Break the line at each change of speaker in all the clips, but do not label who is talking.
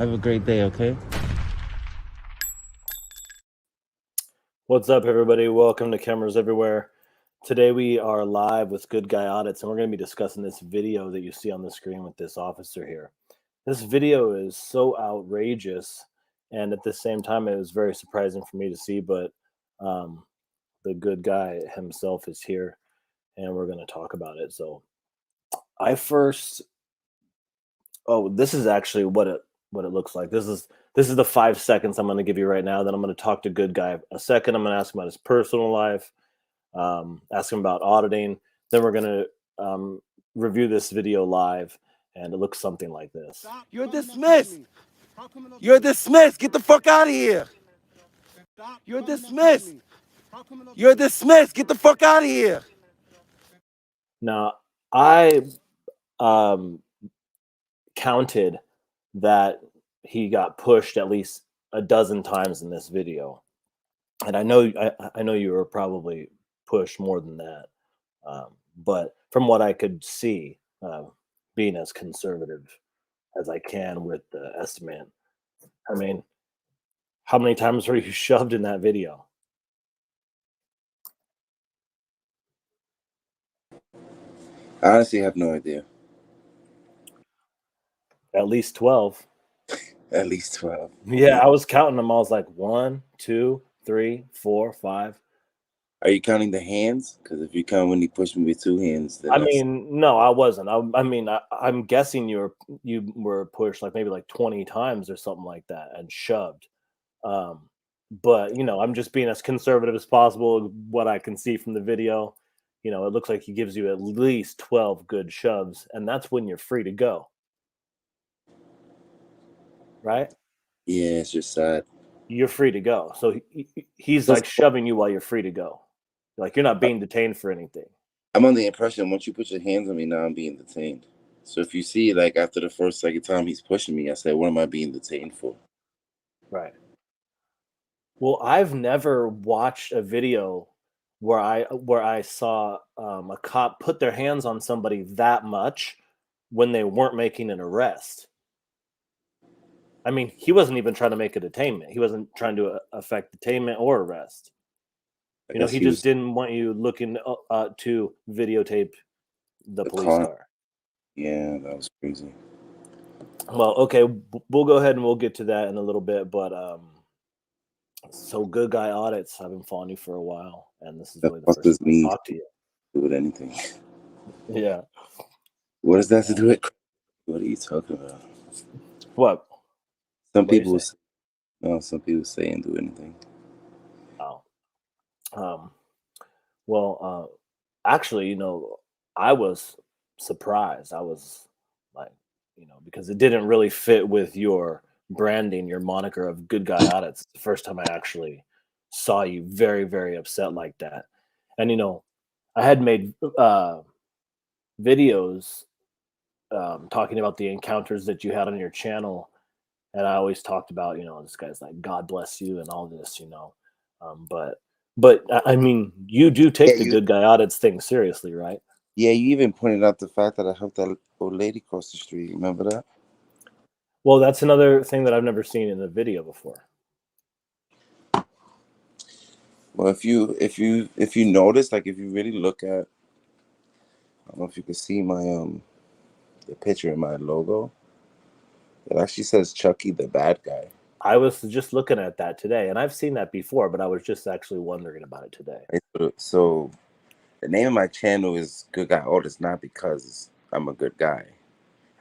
Have a great day, okay?
What's up, everybody? Welcome to Cameras Everywhere. Today we are live with Good Guy Audits, and we're going to be discussing this video that you see on the screen with this officer here. This video is so outrageous, and at the same time, it was very surprising for me to see, but the good guy himself is here, and we're going to talk about it. So this is actually what it looks like. This is the 5 seconds I'm going to give you right now. Then I'm going to talk to Good Guy a second. I'm going to ask him about his personal life, ask him about auditing. Then we're going to review this video live, and it looks something like this.
You're dismissed. You're dismissed. Get the fuck out of here. You're dismissed. You're dismissed. Get the fuck out of here.
Now, I counted that he got pushed at least a dozen times in this video, and I know you were probably pushed more than that, but from what I could see, being as conservative as I can with the estimate, I mean, how many times were you shoved in that video?
I honestly have no idea.
At least 12.
At least 12.
Yeah, I was counting them. I was like 1, 2, 3, 4, 5.
Are you counting the hands? Because if you count when he pushed me with 2 hands, then
I mean, no, I wasn't. I'm guessing you were pushed like maybe like 20 times or something like that and shoved. But I'm just being as conservative as possible. What I can see from the video, it looks like he gives you at least 12 good shoves, and that's when you're free to go. Right?
Yeah, it's just sad.
You're free to go. So he's like shoving you while you're free to go. Like you're not being detained for anything.
I'm on the impression once you put your hands on me, now I'm being detained. So if you see, like after the second time he's pushing me, I said, what am I being detained for?
Right. Well, I've never watched a video where I saw a cop put their hands on somebody that much when they weren't making an arrest. I mean, he wasn't even trying to make a detainment. He wasn't trying to affect detainment or arrest. He just didn't want you looking to videotape the police car.
Yeah, that was crazy.
Well, okay, we'll go ahead and we'll get to that in a little bit. But so Good Guy Audits, I've been following you for a while, and this is really the first time I talk to you.
Do with anything?
Yeah.
What does that have to do with? What are you talking about?
What?
Some people say and do anything.
Oh. Well, actually, I was surprised. I was like, because it didn't really fit with your branding, your moniker of Good Guy Audits. It's the first time I actually saw you very, very upset like that. And, I had made videos talking about the encounters that you had on your channel. And I always talked about, this guy's like, God bless you and all this, but I mean, you do take the Good Guy Audits thing seriously, right?
Yeah, you even pointed out the fact that I helped that old lady cross the street. Remember that?
Well, that's another thing that I've never seen in a video before.
Well, if you notice, like if you really look at, I don't know if you can see my the picture in my logo. It actually says Chucky the bad guy.
I was just looking at that today, and I've seen that before, but I was just actually wondering about it today.
So the name of my channel is Good Guy Audits, not because I'm a good guy.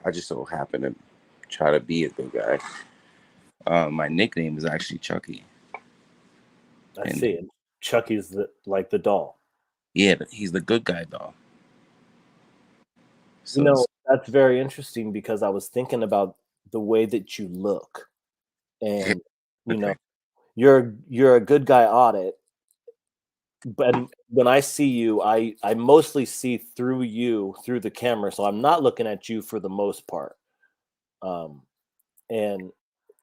I just so happen to try to be a good guy. My nickname is actually Chucky.
I see it. Chucky's the doll.
Yeah, he's the good guy doll. So
that's very interesting because I was thinking about the way that you look, and you're a good guy audit, but when I see you, I mostly see through you through the camera, so I'm not looking at you for the most part. And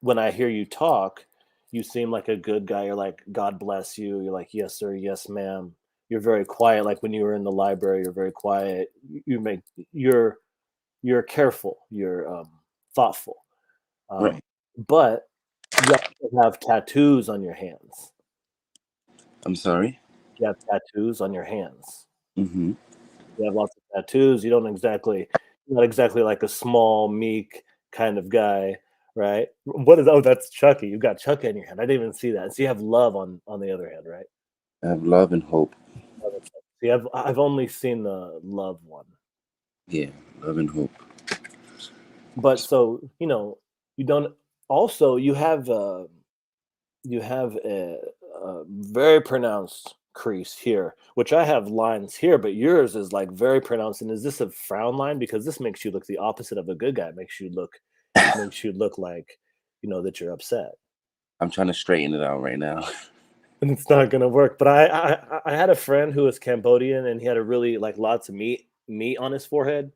when I hear you talk, you seem like a good guy. You're like, God bless you. You're like, yes, sir. Yes, ma'am. You're very quiet. Like when you were in the library, you're very quiet. You're careful. You're thoughtful.
Right.
but you also have tattoos on your hands.
I'm sorry.
You have tattoos on your hands.
Mm-hmm.
You have lots of tattoos. You're not exactly like a small, meek kind of guy, right? What is? Oh, that's Chucky. You got Chucky on your hand. I didn't even see that. So you have love on the other hand, right?
I have love and hope.
See, I've only seen the love one,
Yeah, love and hope.
but so you don't. Also, you have a very pronounced crease here, which I have lines here, but yours is like very pronounced. And is this a frown line? Because this makes you look the opposite of a good guy. It makes you look like that you're upset,
I'm trying to straighten it out right now.
and it's not gonna work. But I had a friend who was Cambodian, and he had a really like lots of meat on his forehead,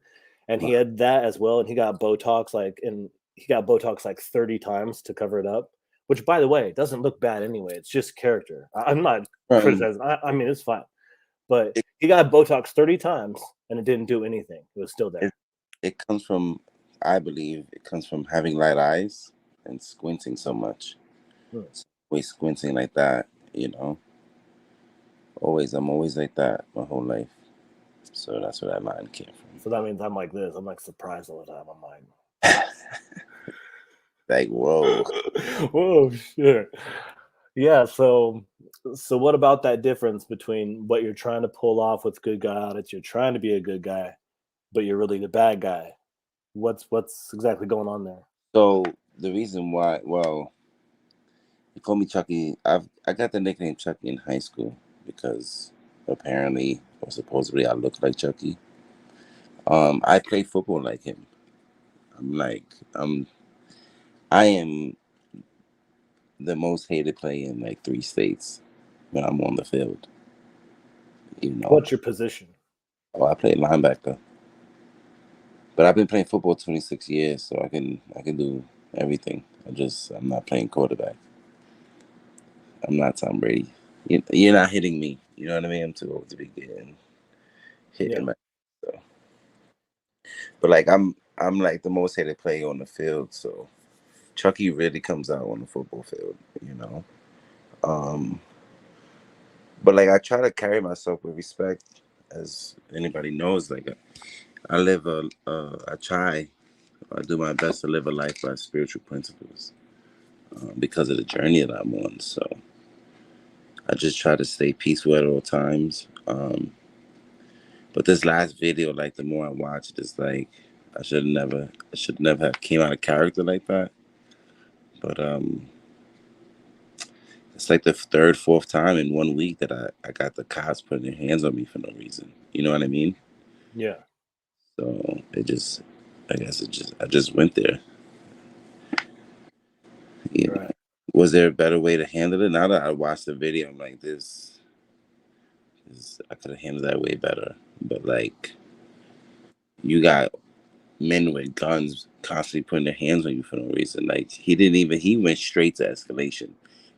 and he
Wow.
had that as well, and he got Botox like 30 times to cover it up. Which, by the way, doesn't look bad anyway. It's just character. I'm not criticizing. I mean, it's fine. But
It,
he got Botox 30 times and it didn't do anything. It was still there.
it it comes from, I believe, it comes from having light eyes and squinting so much.
Hmm.
Always squinting like that, you know. I'm always like that my whole life. So that's where that line came
So that means I'm like this. I'm like surprised all the time. I'm like,
from. Like, whoa.
whoa, shit. Yeah. So what about that difference between what you're trying to pull off with good guy audits? You're trying to be a good guy, but you're really the bad guy. What's exactly going on there?
So the reason why, well, they call me Chucky. I got the nickname Chucky in high school because apparently or supposedly I look like Chucky. I play football like him. I'm like I'm I am the most hated player in like 3 states when I'm on the field. You know,
What's your position?
oh, I play linebacker, but I've been playing football 26 years, so I can do everything. I'm not playing quarterback. I'm not Tom Brady. You're not hitting me. You know what I mean? I'm too old to be getting hit
Yeah.
in my. So. But like I'm like the most hated player on the field, so Chucky really comes out on the football field, you know. Um, but like I try to carry myself with respect, as anybody knows. Like I do my best to live a life by spiritual principles because of the journey that I'm on. So I just try to stay peaceful at all times. But this last video, like the more I watch it, it's like I should never have came out of character like that. But it's like the third, fourth time in 1 week that I got the cops putting their hands on me for no reason. You know what I mean?
Yeah.
So I guess I just went there. You know,
Right.
was there a better way to handle it? Now that I watched the video, I'm like, I could have handled that way better. But like, you got men with guns constantly putting their hands on you for no reason. Like he went straight to escalation.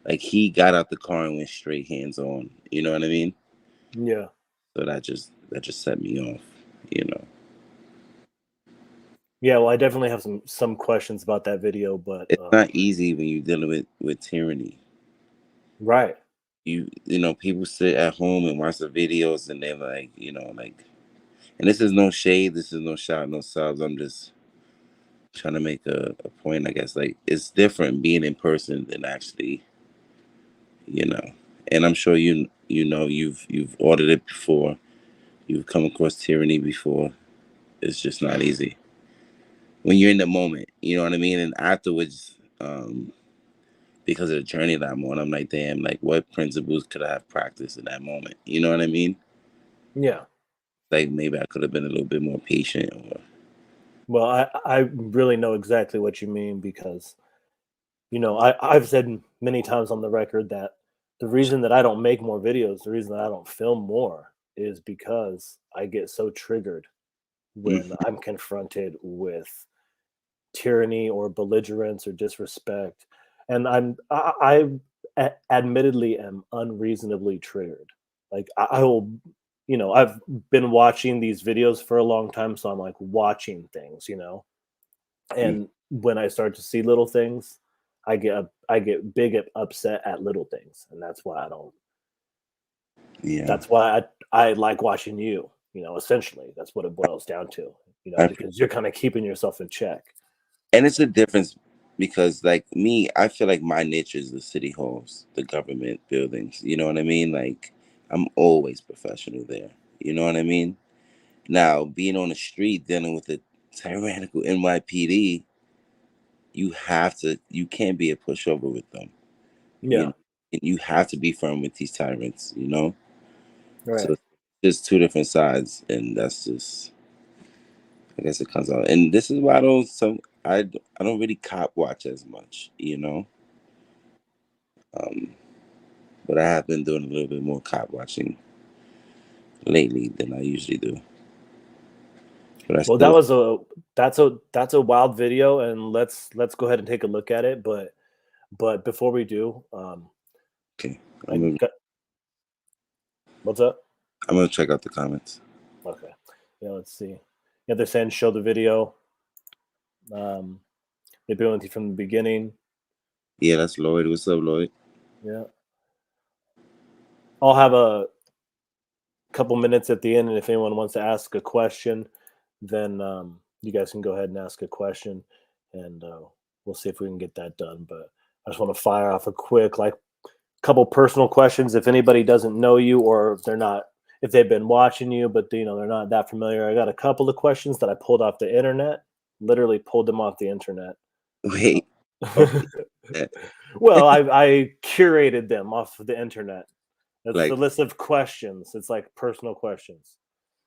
Like he got out the car and went straight hands on. You know what I mean?
Yeah.
So that just set me off, you know.
Yeah, well, I definitely have some questions about that video, but
It's not easy when you're dealing with tyranny.
right.
You know, people sit at home and watch the videos and they're like, you know, like, and this is no shade, this is no shot, no subs. I'm just trying to make a point, I guess. Like it's different being in person than actually, you know. And I'm sure you know you've ordered it before, you've come across tyranny before. It's just not easy when you're in the moment, you know what I mean? And afterwards, because of the journey that I'm on, I'm like, damn, like what principles could I have practiced in that moment? You know what I mean?
Yeah.
Like maybe I could have been a little bit more patient or
Well, I really know exactly what you mean because I've said many times on the record that the reason that I don't make more videos, the reason that I don't film more is because I get so triggered when
Mhm.
I'm confronted with tyranny or belligerence or disrespect, and admittedly am unreasonably triggered. Like I will, I've been watching these videos for a long time, so I'm like watching things, and when I start to see little things, I get big upset at little things, and that's why I don't.
Yeah,
That's why I like watching you. Essentially, that's what it boils down to.
I,
Because you're kind of keeping yourself in check.
and it's a difference because, like me, I feel like my niche is the city halls, the government buildings. You know what I mean? Like I'm always professional there. You know what I mean? Now, being on the street dealing with the tyrannical NYPD, you can't be a pushover with them. You
Yeah.
know, and you have to be firm with these tyrants.
Right.
So it's just two different sides, and that's just, I guess it comes out. And this is why I don't really cop watch as much. Um, but I have been doing a little bit more cop watching lately than I usually do. But I
Well,
still
that's a wild video, and let's go ahead and take a look at it. But before we do,
okay.
I
I'm gonna
got what's up?
I'm gonna check out the comments.
Okay. Yeah, let's see. Yeah, they're saying show the video. Um, they've been with you from the beginning.
Yeah, that's Lloyd. What's up, Lloyd?
Yeah. I'll have a couple minutes at the end, and if anyone wants to ask a question, then you guys can go ahead and ask a question, and we'll see if we can get that done. But I just want to fire off a quick, like, couple personal questions. If anybody doesn't know you, or if they've been watching you, but they're not that familiar, I got a couple of questions that I pulled off the internet. Literally pulled them off the internet.
Wait. Okay. eh,
Well, I curated them off of the internet. That's the
Like,
list of questions. It's like personal questions.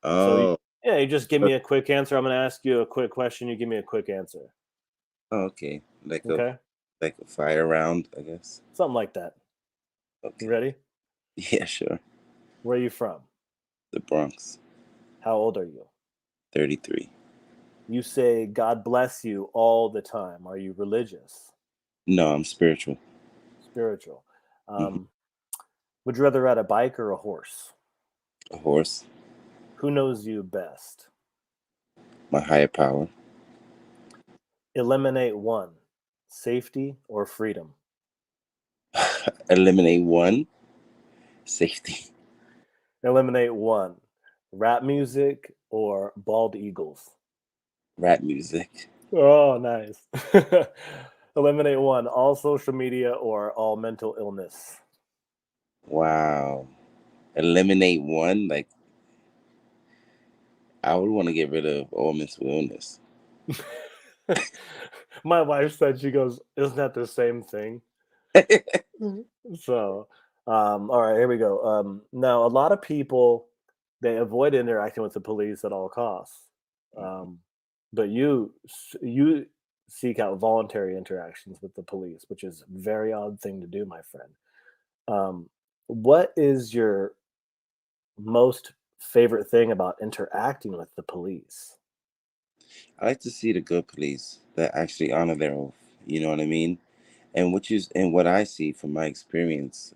So
oh,
yeah, you just give
uh,
me a quick answer. I'm going to ask you a quick question. You give me a quick answer.
okay.
Okay,
Like a fire round, I guess.
something like that. You
Okay.
ready?
Yeah, sure.
Where are you from?
The Bronx,
How old are you?
33.
You say God bless you all the time. Are you religious?
No, I'm spiritual.
Spiritual?
Hmm.
Um, would you rather ride a bike or a horse?
A horse,
Who knows you best?
my higher power.
Eliminate one: safety or freedom?
Eliminate one, safety.
Eliminate one: rap music or bald eagles?
Rap music.
Oh, nice. Eliminate one: all social media or all mental illness?
Wow. Eliminate one, like I would want to get rid of all mental illness.
My wife said, she goes, "Isn't that the same thing?" Mhm. So, all right, here we go. Now, a lot of people, they avoid interacting with the police at all costs, um, but you seek out voluntary interactions with the police, which is a very odd thing to do, my friend. What is your most favorite thing about interacting with the police?
I like to see the good police that actually honor their oath. You know what I mean? And what I see from my experience,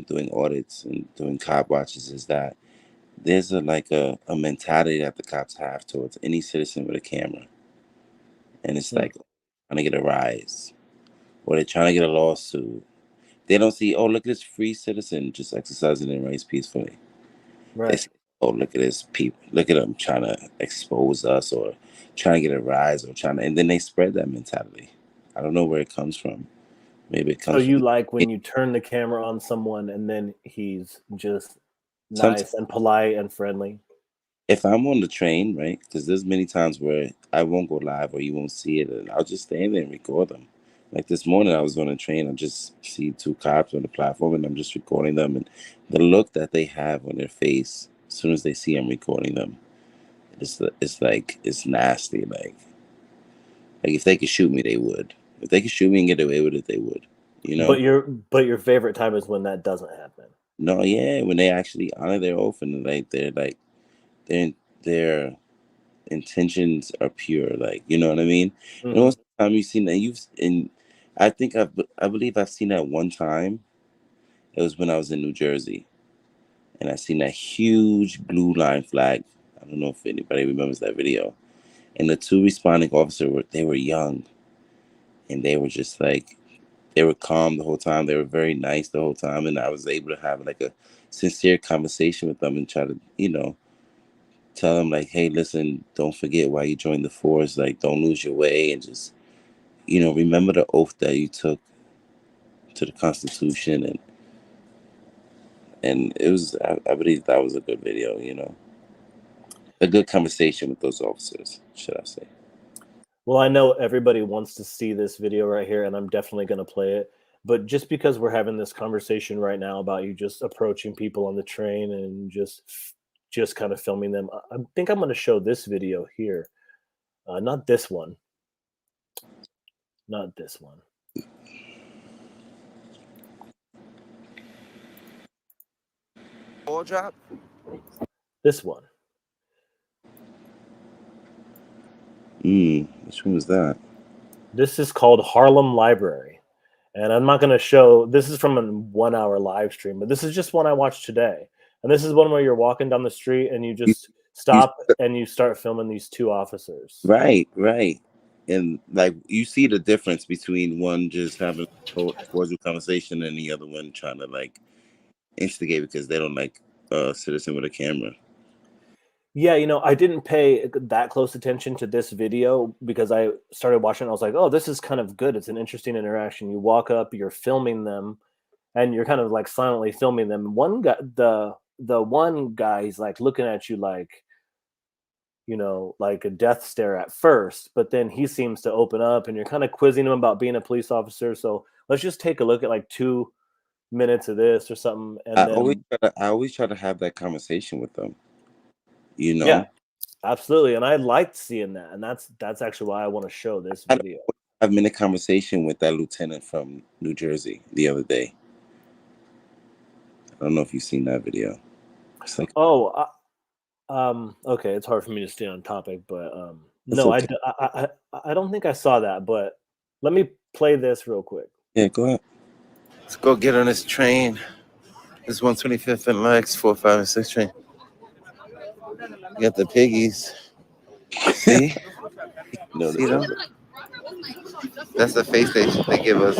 doing audits and doing cop watches is that there's a mentality that the cops have towards any citizen with a camera, and it's
Mm,
like trying to get a rise or they're trying to get a lawsuit. They don't see, oh, look at this free citizen just exercising their rights peacefully. They
right.
say, oh, look at this people, look at them trying to expose us or trying to get a rise or and then they spread that mentality. I don't know where it comes from. Maybe it
So
comes
you
from
like when you turn the camera on someone and then he's just
sometimes.
nice and polite and friendly?
If I'm on the train, right? Because there's many times where I won't go live or you won't see it, and I'll just stand there and record them. Like this morning, I was on a train. I just see two cops on the platform, and I'm just recording them. And the look that they have on their face as soon as they see I'm recording them, it's like it's nasty. Like if they could shoot me, they would. If they could shoot me and get away with it, they would. You
But
know?
your favorite time is when that doesn't happen.
No, yeah. When they actually honor their oath and they're their intentions are pure, like you know what I mean. And
Mhm.
most of the time you've seen that I think I believe I've seen that one time. It was when I was in New Jersey and I seen that huge blue line flag. I don't know if anybody remembers that video. And the two responding officers they were young and they were just like, they were calm the whole time. They were very nice the whole time, and I was able to have like a sincere conversation with them and try to, tell them like, hey, listen, don't forget why you joined the force. Like, don't lose your way, and just, remember the oath that you took to the Constitution, and it was, I believe that was a good video, a good conversation with those officers, should I say.
Well, I know everybody wants to see this video right here, and I'm definitely going to play it. But just because we're having this conversation right now about you just approaching people on the train and just kind of filming them, I think I'm going to show this video here. Not this one. Not this one.
Ball drop?
This one.
Which one was that?
This is called Harlem Library. And I'm not going to show, this is from a 1 hour live stream, but this is just one I watched today. And this is one where you're walking down the street and you just stop and you start filming these two officers.
Right. And like, you see the difference between one just having a cordial conversation and the other one trying to like instigate because they don't like a citizen with a camera.
Yeah, I didn't pay that close attention to this video because I started watching it. I was like, oh, this is kind of good. It's an interesting interaction. You walk up, you're filming them, and you're kind of like silently filming them. One guy, the one guy, he's like looking at you like, like a death stare at first, but then he seems to open up and you're kind of quizzing him about being a police officer. So let's just take a look at like 2 minutes of this or something. And
I always try to have that conversation with them.
Yeah, absolutely. And I liked seeing that. And that's actually why I want to show this video.
I've been in a conversation with that lieutenant from New Jersey the other day. I don't know if you've seen that video. It's like,
okay, it's hard for me to stay on topic, but
no,
okay. I don't think I saw that, but let me play this real quick.
Yeah, go ahead.
Let's go get on this train. This 125th and Lex, 4, 5, and 6 train. You got the piggies. See?
No,
see them? That's the face they give us.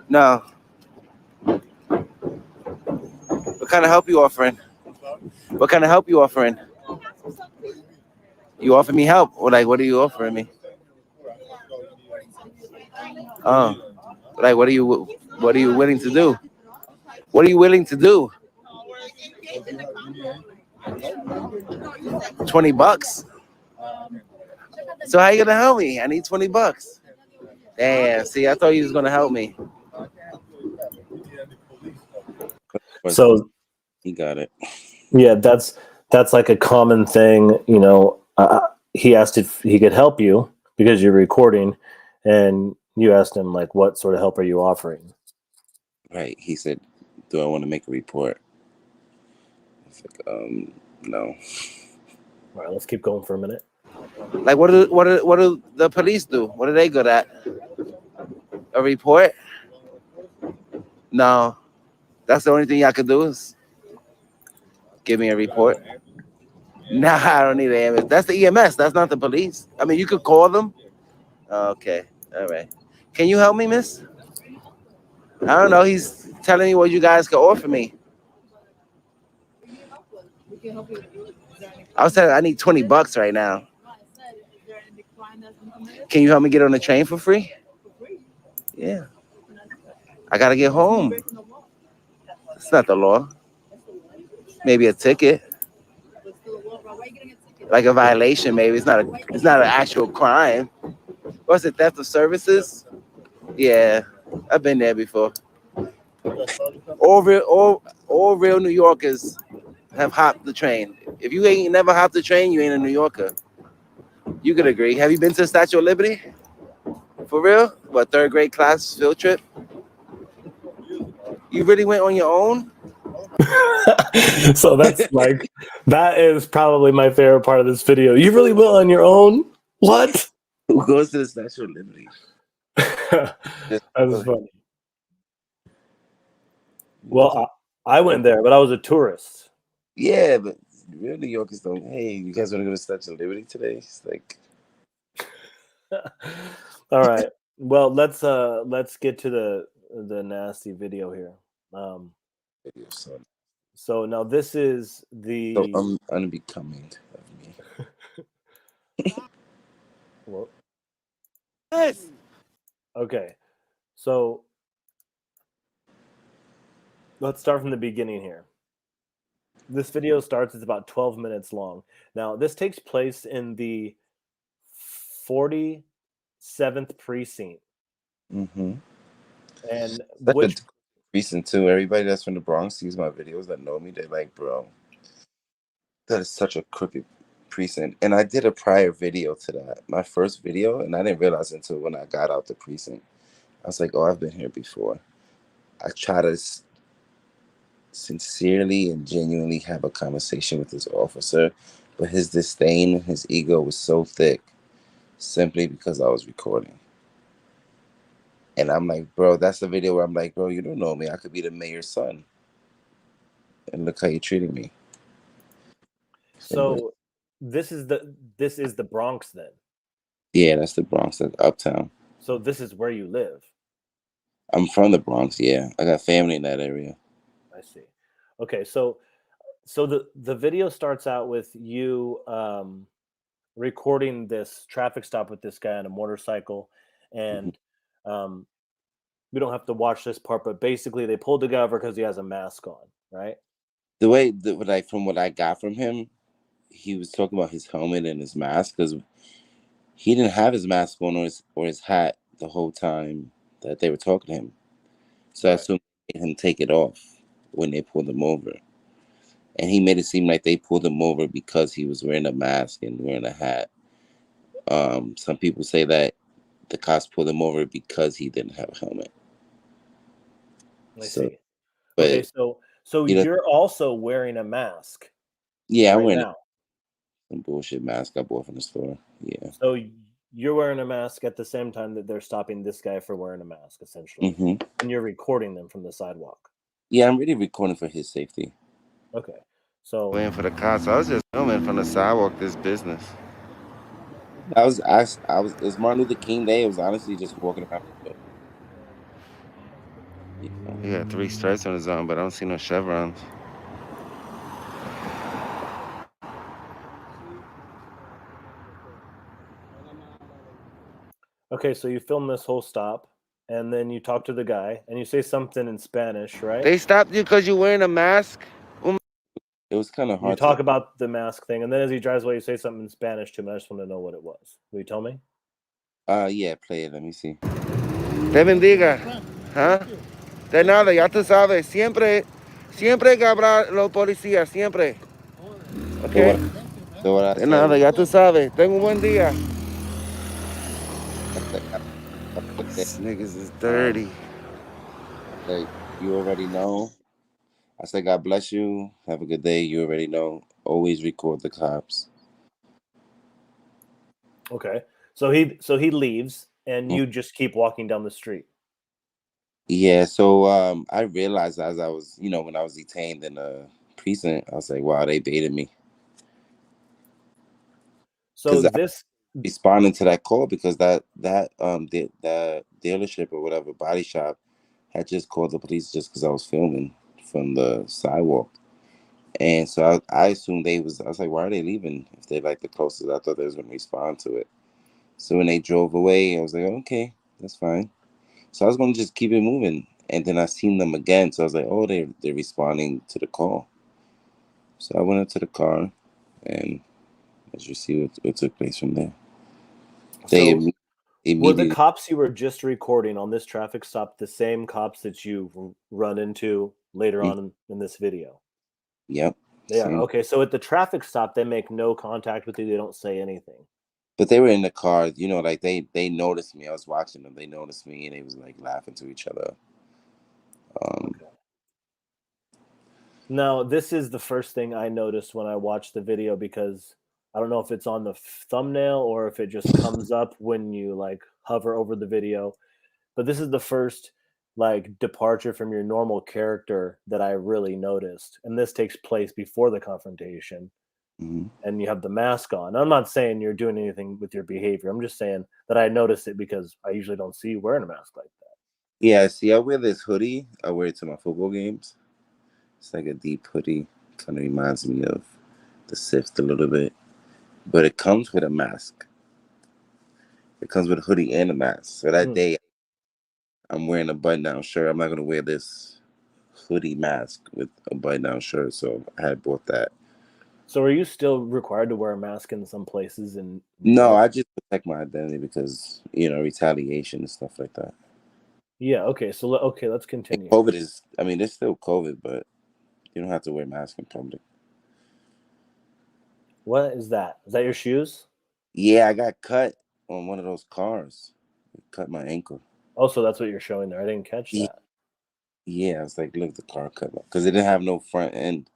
No. What kind of help you offering? What kind of help you offering? You offer me help? Or like, what are you offering me? Oh, like, what are you willing to do? What are you willing to do? $20? So how you gonna help me? I need $20. Damn, see, I thought you was gonna help me.
So
he got it.
Yeah, that's like a common thing. He asked if he could help you because you're recording, and you asked him like, what sort of help are you offering?
Right. He said, do I want to make a report? I was like, no.
All right, let's keep going for a minute.
Like, what do the police do? What are they good at? A report? No. That's the only thing y'all can do is give me a report. Nah, I don't need an EMS. That's the EMS. That's not the police. I mean, you could call them. Okay. All right. Can you help me, miss? I don't know. He's telling me what you guys can offer me. I was telling I need $20 right now. Can you help me get on the train for free? Yeah. I got to get home. It's not the law. Maybe a ticket. Like a violation, maybe. It's not an actual crime. What's it, theft of services? Yeah, I've been there before. All real New Yorkers have hopped the train. If you ain't never hopped the train, you ain't a New Yorker. You could agree. Have you been to the Statue of Liberty? For real? What, 3rd grade class field trip? You really went on your own?
So that's like, that is probably my favorite part of this video. You really went on your own? What?
Who goes to the Statue of Liberty?
That was funny. Well, I went there, but I was a tourist.
Yeah, but real New Yorkers don't. Hey, you guys want to go to Statue of Liberty today? It's like,
All right. Well, let's get to the nasty video here.
video,
So now this is
so
the
unbecoming of me.
well,
Yes.
okay. So let's start from the beginning here. This video starts, it's about 12 minutes long. Now, this takes place in the 47th precinct.
Mm-hmm.
And
Such a
which
recent too. Everybody that's from the Bronx sees my videos that know me. They're like, bro, that is such a crooked precinct. And I did a prior video to that, my first video, and I didn't realize until when I got out the precinct. I was like, oh, I've been here before. I try to sincerely and genuinely have a conversation with this officer, but his disdain and his ego was so thick simply because I was recording. And I'm like, bro, that's the video where I'm like, bro, you don't know me. I could be the mayor's son. And look how you're treating me.
so this is the Bronx then.
Yeah, that's the Bronx. That's uptown.
So this is where you live.
I'm from the Bronx. Yeah, I got family in that area.
I see. Okay, so the video starts out with you recording this traffic stop with this guy on a motorcycle,
Mhm.
and we don't have to watch this part, but basically they pulled the guy over because he has a mask on, right?
The way that from what I got from him, he was talking about his helmet and his mask because he didn't have his mask on or his hat the whole time that they were talking to him. So I
Right.
assumed they made him take it off when they pulled him over. And he made it seem like they pulled him over because he was wearing a mask and wearing a hat. Some people say that the cops pulled him over because he didn't have a helmet.
I
So,
see. Okay,
but
so
you know,
you're also wearing a mask
yeah, I'm
right
wearing
now.
some bullshit mask I bought from the store. Yeah.
So you're wearing a mask at the same time that they're stopping this guy for wearing a mask, essentially,
Hmm.
and you're recording them from the sidewalk.
Yeah, I'm really recording for his safety.
Okay, so
Waiting for the cops. I was just filming from the sidewalk. This business.
It was Martin Luther King Day. It was honestly just walking around. You know.
He got 3 stripes on his arm, but I don't see no chevrons.
okay, so you film this whole stop, and then you talk to the guy, and you say something in Spanish, right?
They stopped you because you're wearing a mask?
It was kind of
You
hard
talk
to.
about the mask thing, and then as he drives away, you say something in Spanish to him. I just want to know what it was. Will you tell me?
Yeah, play it. Let me see.
Te bendiga. ¿Ah? De nada, ya tú sabes. Siempre que habrá los policías, siempre.
So
¿Ok?
what? So what I
De
said
nada,
was,
ya tú sabes. Ten un buen día.
I said, "Have a good day."
These niggas is
Um,
dirty.
I said, you already know. I said, God bless you. Have a good day. You already know. Always record the cops.
Okay. So he leaves, and
Mm.
you just keep walking down the street.
Yeah. So I realized as I was, when I was detained in a precinct, I was like, wow, they baited me
So
because I
this
responded to that call because that dealership or whatever body shop had just called the police just because I was filming from the sidewalk. And so I assumed I was like, why are they leaving if they like the closest? I thought they was going to respond to it. So when they drove away, I was like, okay, that's fine. So I was going to just keep it moving. And then I seen them again. So I was like, oh, they're responding to the call. So I went up to the car, and as you see what took place from there. They
so were the
immediately,
cops you were just recording on this traffic stop the same cops that you run into later
mm,
on in this video?
yep,
They are.
same.
Okay, so at the traffic stop, they make no contact with you. They don't say anything.
But they were in the car, like they noticed me. I was watching them. They noticed me, and they was like laughing to each other. Um,
Okay. Now, this is the first thing I noticed when I watched the video because I don't know if it's on the thumbnail or if it just comes up when you like hover over the video. But this is the first like departure from your normal character that I really noticed. And this takes place before the confrontation,
Mhm.
and you have the mask on. I'm not saying you're doing anything with your behavior. I'm just saying that I noticed it because I usually don't see you wearing a mask like that.
Yeah, see, I wear this hoodie. I wear it to my football games. It's like a deep hoodie. Kind of reminds me of the Sift a little bit. But it comes with a mask. It comes with a hoodie and a mask. So that
Hmm.
day, I'm wearing a button-down shirt. I'm not going to wear this hoodie mask with a button-down shirt. So I had bought that.
So are you still required to wear a mask in some places in New
No,
York?
I just protect my identity because, retaliation and stuff like that.
Yeah. Okay. So okay, let's
And
continue here.
COVID is, I mean, there's still COVID, but you don't have to wear a mask in public.
What is that? Is that your shoes?
Yeah, I got cut on one of those cars. It cut my ankle.
Oh, so that's what you're showing there. I didn't catch
Yeah,
that.
yeah. I was like, look, the car cut because it didn't have no front end.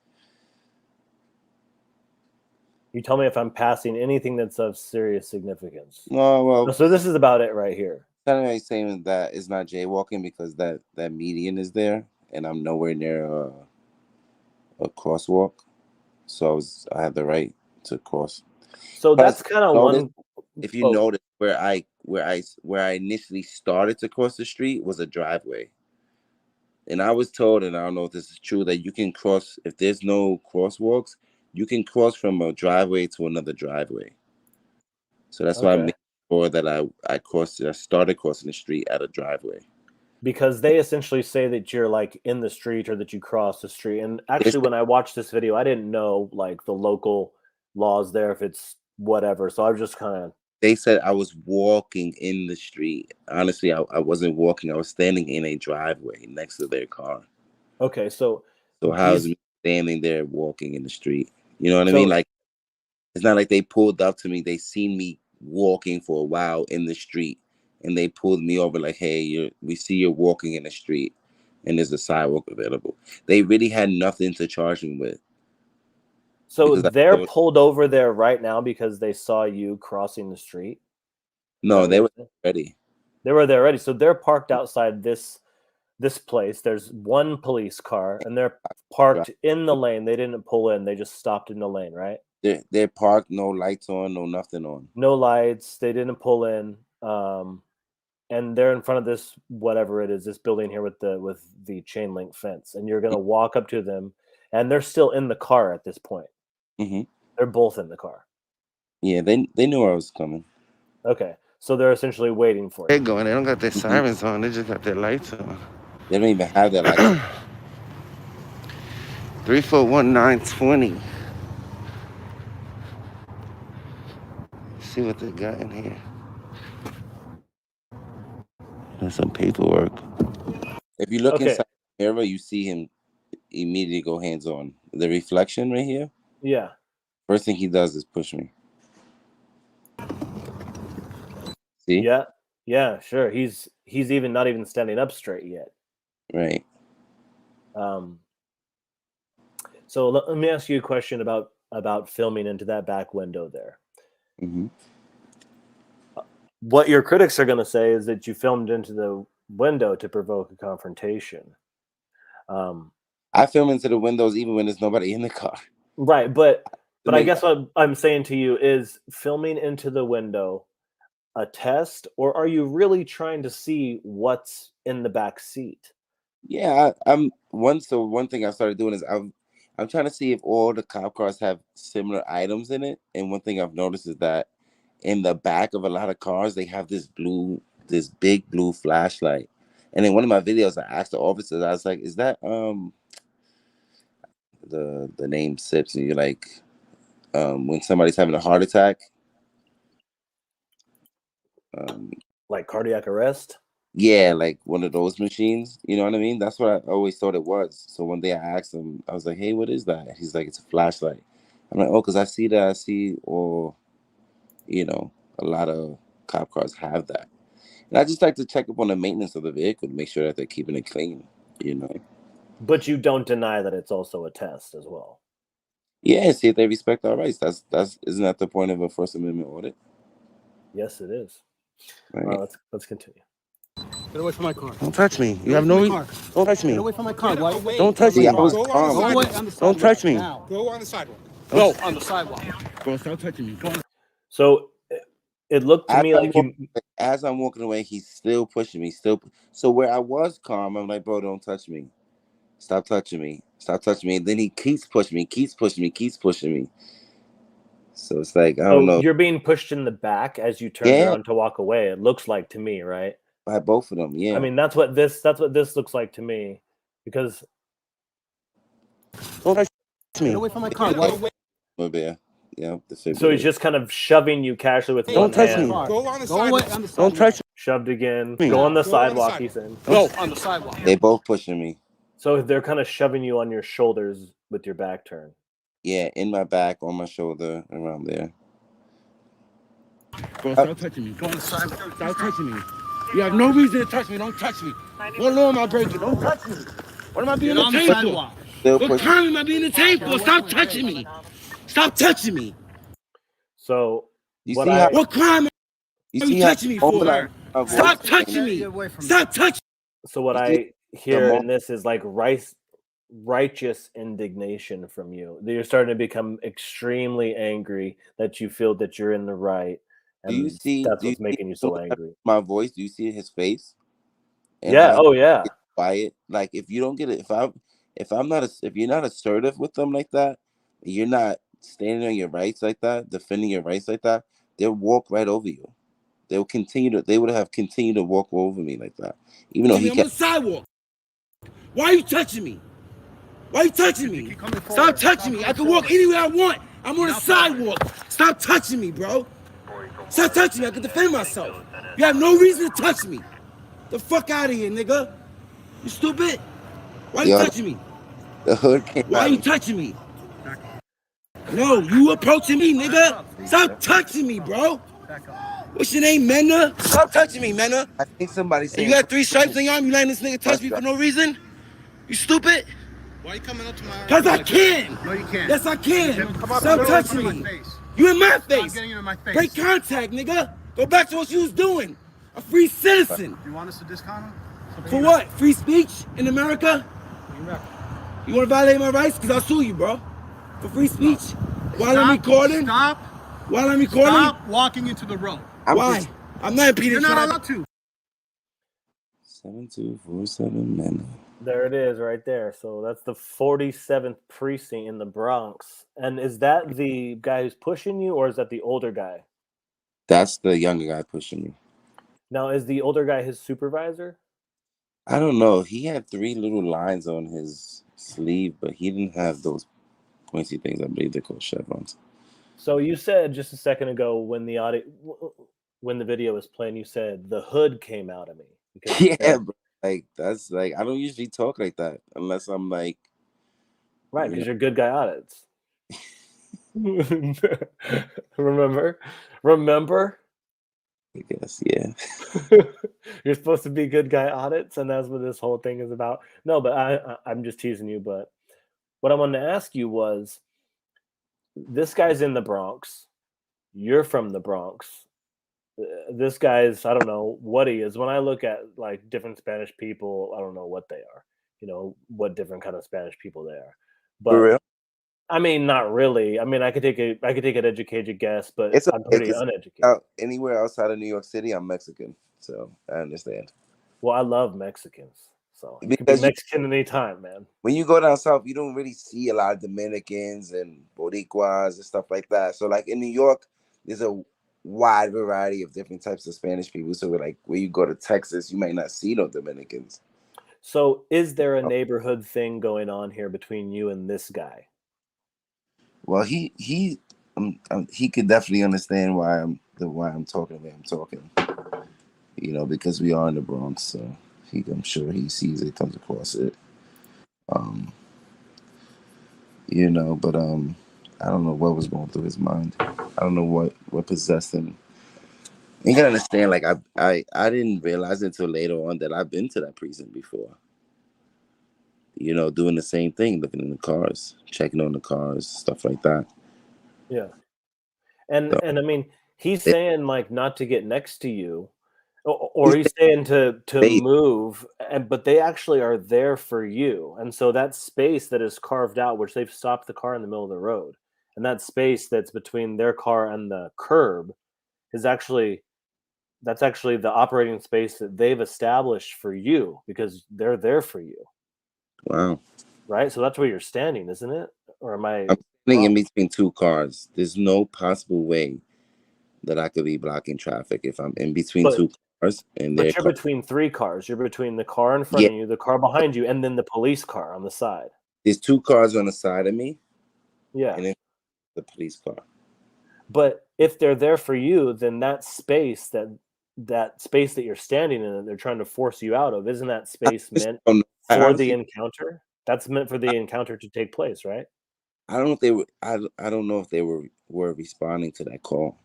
You tell me if I'm passing anything that's of serious significance.
No, well,
So this is about it right here.
kind of like saying that it's not jaywalking because that median is there, and I'm nowhere near a crosswalk, so I have the right to cross.
So
Plus,
that's kind of
notice
one.
if you
Oh,
notice where I initially started to cross the street was a driveway. And I was told, and I don't know if this is true, that you can cross if there's no crosswalks, you can cross from a driveway to another driveway. So that's why I
okay.
made sure that I started crossing the street at a driveway.
Because they essentially say that you're like in the street or that you cross the street. And
They
actually,
said,
when I watched this video, I didn't know like the local laws there if it's whatever. So I was just kind of
they said I was walking in the street. Honestly, I wasn't walking. I was standing in a driveway next to their car.
okay. So
So how is
these
me standing there walking in the street? You know what I mean?
so
Like it's not like they pulled up to me. They seen me walking for a while in the street, and they pulled me over like, "Hey, we see you're walking in the street, and there's a sidewalk available." They really had nothing to charge me with
so
because
they're pulled over there right now because they saw you crossing the street. Is
no,
that what
they
you're
were
saying?
ready.
They were there already. So they're parked outside this place. There's one police car and they're parked in the lane. They didn't pull in. They just stopped in the lane, right?
They're parked, no lights on, no nothing on.
No lights. They didn't pull in. And they're in front of this whatever it is, this building here with the chain link fence. And you're gonna walk up to them, and they're still in the car at this point.
Hmm.
They're both in the car.
Yeah, they knew I was coming.
Okay, so they're essentially waiting for
They're
you.
going. They don't got their
Mhm.
sirens on. They just got their lights on.
They don't even have that light.
341 See what they got in here. There's some paperwork.
If you look
Okay,
inside the mirror, you see him immediately go hands on. The reflection right here.
yeah,
First thing he does is push me. See?
yeah, yeah, sure. He's even not even standing up straight yet.
Right.
Um, so let me ask you a question about filming into that back window there.
Hmm.
What your critics are going to say is that you filmed into the window to provoke a confrontation. Um,
I film into the windows even when there's nobody in the car.
right,
To
but I
make
guess what I'm saying to you is filming into the window a test, or are you really trying to see what's in the back seat?
Yeah, I'm one. So one thing I started doing is I'm trying to see if all the cop cars have similar items in it. And one thing I've noticed is that in the back of a lot of cars they have this big blue flashlight. And in one of my videos, I asked the officers, I was like, "Is that the name SIPs?" And you're like, when somebody's having a heart attack. Um,
Like cardiac arrest?
Yeah, like one of those machines. You know what I mean? That's what I always thought it was. So one day I asked him, I was like, "Hey, what is that?" He's like, "It's a flashlight." I'm like, "Oh, because I see that. I see, or you know, a lot of cop cars have that." And I just like to check up on the maintenance of the vehicle to make sure that they're keeping it clean. You know?
But you don't deny that it's also a test as well.
Yeah, see if they respect our rights. That's isn't that the point of a First Amendment audit,
Yes, it is.
right?
Let's continue.
Get away from my car.
Don't touch me. You have no reason. Don't touch me.
Get away from my car. Why?
Don't touch me.
I was
Go
calm.
away on the sidewalk.
Don't touch me.
Now. Go on the sidewalk. Go on the sidewalk.
Bro, stop touching me. Go on.
So it looked to me like you.
As I'm walking away, he's still pushing me. So where I was calm, I'm like, bro, don't touch me. Stop touching me. Stop touching me. And then he keeps pushing me, keeps pushing me, keeps pushing me. So it's like, I don't know.
You're being pushed in the back as you turn around to walk away. It looks like to me, right?
By both of them, yeah.
I mean, that's what this looks like to me, because
Don't touch me.
Get away from my car. Why?
Yeah.
So he's just kind of shoving you casually with
Don't
one
touch
hand.
me.
Go on the sidewalk.
Don't touch me.
Shoved again.
Me.
Go on the
Go on the
sidewalk,
sidewalk.
he said.
Go on the sidewalk.
They both pushing me.
So they're kind of shoving you on your shoulders with your back turned.
Yeah, in my back, on my shoulder, around there.
Bro, stop touching me. Go on the sidewalk. Stop touching me. You have no reason to touch me. Don't touch me. What law am I breaking? Don't touch me. What am I being detained for? What crime am I being detained for? Stop touching me. Stop touching me.
So
What
crime are you touching me for? Stop touching me. Stop touching.
So what I hear in this is like righteous indignation from you. You're starting to become extremely angry that you feel that you're in the right. And that's what's making you so angry.
My voice, do you see his face?
And yeah. Oh yeah.
Quiet. Like if you don't get it, if you're not assertive with them like that, you're not standing on your rights like that, defending your rights like that, they'll walk right over you. They would have continued to walk over me like that. Even though he kept
on the sidewalk. Why are you touching me? Why are you touching me? Stop touching me. I can walk anywhere I want. I'm on the sidewalk. Stop touching me, bro. Stop touching me. I can defend myself. You have no reason to touch me. The fuck out of here, nigga. You stupid. Why are you touching me?
The hood came
Why are you touching me? No, you approaching me, nigga. Stop touching me, bro. What's your name, Mena? Stop touching me, Mena.
I think somebody said
you got 3 stripes on your arm. You letting this nigga touch me for no reason? You stupid.
Why are you coming up to my?
Cause I can.
No, you can't.
Yes, I can. Stop touching me. You in my face.
Getting in my face.
Break contact, nigga. Go back to what you was doing. A free citizen.
You want us to discount him?
For what? Free speech in America? You want to violate my rights? Because I'll sue you, bro. For free speech? While I'm recording?
Stop.
While I'm recording?
Stop walking into the road.
Why? I'm not impeding.
You're not allowed to.
7247 Mena.
There it is right there. So that's the 47th precinct in the Bronx. And is that the guy who's pushing you, or is that the older guy?
That's the younger guy pushing me.
Now, is the older guy his supervisor?
I don't know. He had 3 little lines on his sleeve, but he didn't have those pointy things. I believe they're called chevrons.
So you said just a second ago when the video was playing, you said the hood came out of me.
Yeah, but like that's like I don't usually talk like that unless I'm like
right, because you're good guy audits. Remember?
I guess, yeah.
You're supposed to be good guy audits, and that's what this whole thing is about. No, but I'm just teasing you. But what I wanted to ask you was, this guy's in the Bronx. You're from the Bronx. This guy's, I don't know what he is. When I look at like different Spanish people, I don't know what they are. You know, what different kind of Spanish people they are. But
For real?
I mean, not really. I mean, I could take an educated guess, but I'm pretty uneducated.
Anywhere outside of New York City, I'm Mexican, so I understand.
Well, I love Mexicans, so you can be Mexican anytime, man.
When you go down south, you don't really see a lot of Dominicans and Boricuas and stuff like that. So, like in New York, there's a wide variety of different types of Spanish people. So, like when you go to Texas, you might not see no Dominicans.
So, is there a neighborhood thing going on here between you and this guy?
Well, he could definitely understand why I'm talking the way I'm talking. You know, because we are in the Bronx, so I'm sure he sees it, comes across it. You know, but I don't know what was going through his mind. I don't know what possessed him. You gotta understand, like I didn't realize until later on that I've been to that precinct before. You know, doing the same thing, looking in the cars, checking on the cars, stuff like that.
Yeah. And I mean, he's saying like not to get next to you. Or he's saying to
Space.
move, but they actually are there for you. And so that space that is carved out, which they've stopped the car in the middle of the road, and that space that's between their car and the curb is actually the operating space that they've established for you because they're there for you.
Wow.
Right? So that's where you're standing, isn't it? Or am I
I'm standing in
wrong?
between two cars. There's no possible way that I could be blocking traffic if I'm in between
But
two cars and their
But you're
car.
between 3 cars. You're between the car in front
Yeah,
of you, the car behind you, and then the police car on the side.
there's two cars on the side of me,
Yeah.
and then the police car.
But if they're there for you, then that space that you're standing in that they're trying to force you out of, isn't that space
just
meant
don't know. I
for the
honestly,
encounter? That's meant for the encounter to take place, right?
I don't know if they were. I don't know if they were responding to that call.